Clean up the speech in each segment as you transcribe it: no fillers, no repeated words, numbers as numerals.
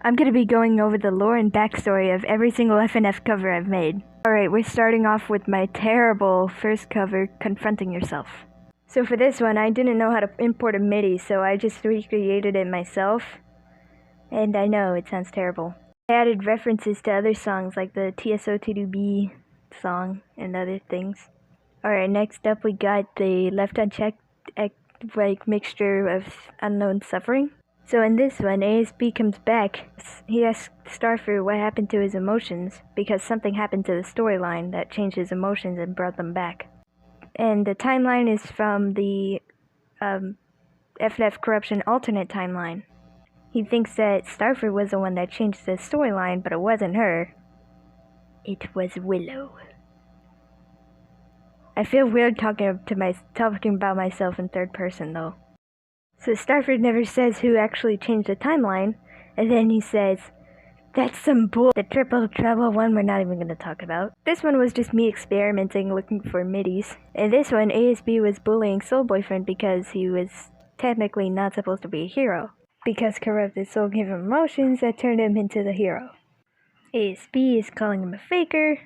I'm going to be going over the lore and backstory of every single FNF cover I've made. Alright, we're starting off with my terrible first cover, Confronting Yourself. So for this one, I didn't know how to import a MIDI, so I just recreated it myself. And I know, it sounds terrible. I added references to other songs like the TSO2B song and other things. Alright, next up we got the left unchecked mixture of unknown suffering. So in this one, ASB comes back. He asks Starfruit what happened to his emotions because something happened to the storyline that changed his emotions and brought them back. And the timeline is from the FNF Corruption alternate timeline. He thinks that Starfruit was the one that changed the storyline, but it wasn't her. It was Willow. I feel weird talking about myself in third person though. So Starfruit never says who actually changed the timeline, and then he says, "That's some bull." The triple trouble one we're not even going to talk about. This one was just me experimenting looking for midis. And this one, ASB was bullying Soul Boyfriend because he was technically not supposed to be a hero. Because corrupted soul gave him emotions that turned him into the hero. ASB is calling him a faker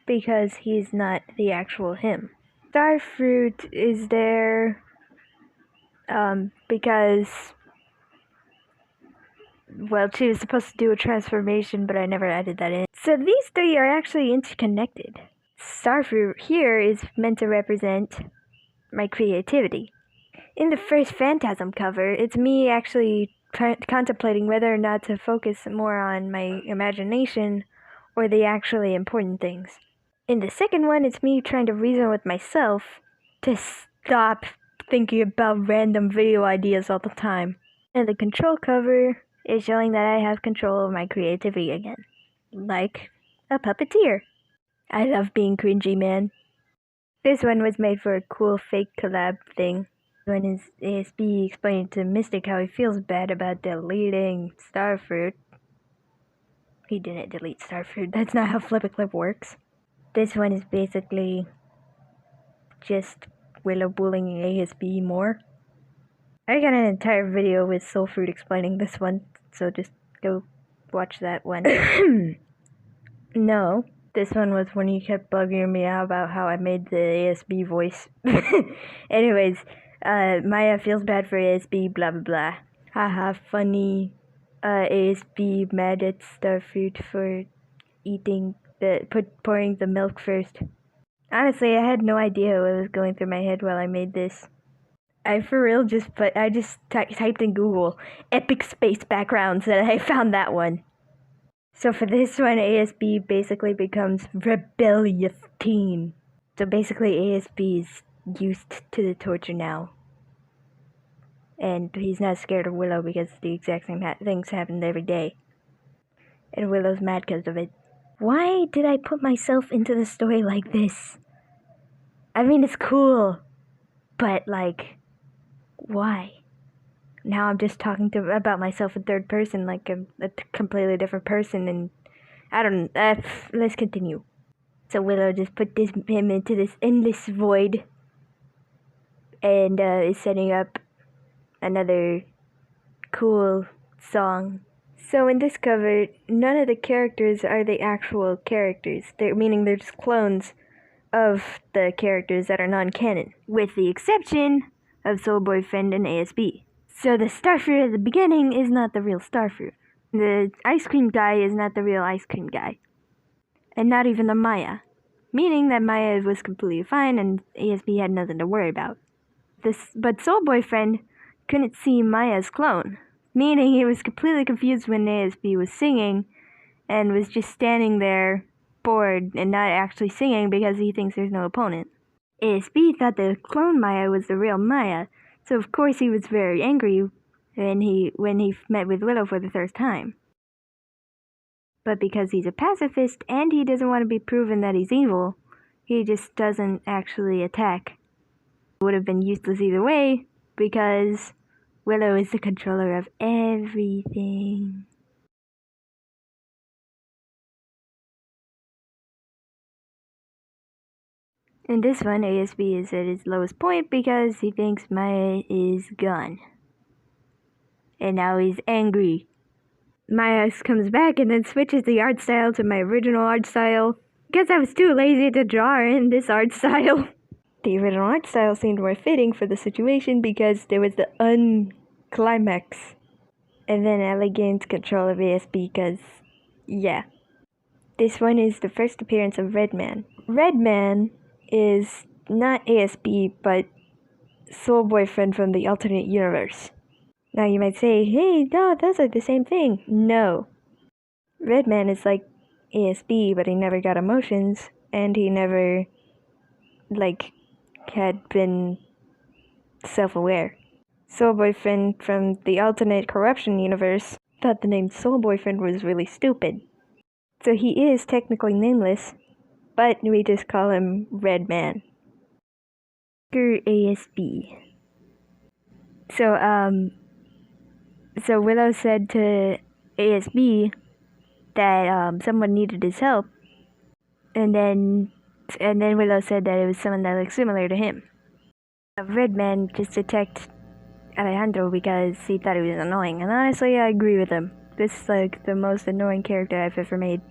because he's not the actual him. Starfruit is there because, well, she was supposed to do a transformation, but I never added that in. So these three are actually interconnected. Starfruit here is meant to represent my creativity. In the first Phantasm cover, it's me actually contemplating whether or not to focus more on my imagination or the actually important things. In the second one, it's me trying to reason with myself to stop thinking about random video ideas all the time. And the control cover is showing that I have control of my creativity again. Like a puppeteer. I love being cringy, man. This one was made for a cool fake collab thing. When is ASB explaining to Mystic how he feels bad about deleting Starfruit. He didn't delete Starfruit. That's not how Flip a Clip works. This one is basically just Willow bullying ASB more. I got an entire video with Soulfruit explaining this one, so just go watch that one. No, this one was when you kept bugging me out about how I made the ASB voice. Anyways, Maya feels bad for ASB, blah blah blah. Haha, funny. ASB mad at Starfruit for pouring the milk first. Honestly, I had no idea what was going through my head while I made this. I just typed in Google epic space backgrounds and I found that one. So for this one, ASB basically becomes rebellious teen. So basically ASB is used to the torture now. And he's not scared of Willow because the exact same things happen every day. And Willow's mad because of it. Why did I put myself into the story like this? I mean, it's cool, but like, why? Now I'm just talking about myself in third person like I'm a completely different person, and I don't know. Let's continue. So Willow just put him into this endless void and is setting up another cool song. So in this cover, none of the characters are the actual characters. Meaning they're just clones of the characters that are non-canon, with the exception of Soul Boyfriend and ASB. So the Starfruit at the beginning is not the real Starfruit. The ice cream guy is not the real ice cream guy. And not even the Maya. Meaning that Maya was completely fine and ASB had nothing to worry about. But Soul Boyfriend couldn't see Maya's clone. Meaning he was completely confused when ASB was singing and was just standing there bored and not actually singing because he thinks there's no opponent. ASB thought the clone Maya was the real Maya, so of course he was very angry when he met with Willow for the first time. But because he's a pacifist and he doesn't want to be proven that he's evil, he just doesn't actually attack. It would have been useless either way because Willow is the controller of everything. In this one, ASB is at his lowest point because he thinks Maya is gone. And now he's angry. my ex comes back and then switches the art style to my original art style because I was too lazy to draw in this art style. The original art style seemed more fitting for the situation because there was the unclimax. And then Ellie gains control of ASB because, yeah. This one is the first appearance of Redman. Redman is not ASB, but Soul Boyfriend from the alternate universe. Now you might say, hey, no, those are the same thing. No. Redman is like ASB, but he never got emotions, and he never, had been self-aware. Soul Boyfriend from the alternate corruption universe thought the name Soul Boyfriend was really stupid. So he is technically nameless, but we just call him Redman. ASB. So Willow said to ASB that someone needed his help, and then Willow said that it was someone that looked similar to him. Redman just attacked Alejandro because he thought he was annoying, and honestly, I agree with him. This is like the most annoying character I've ever made.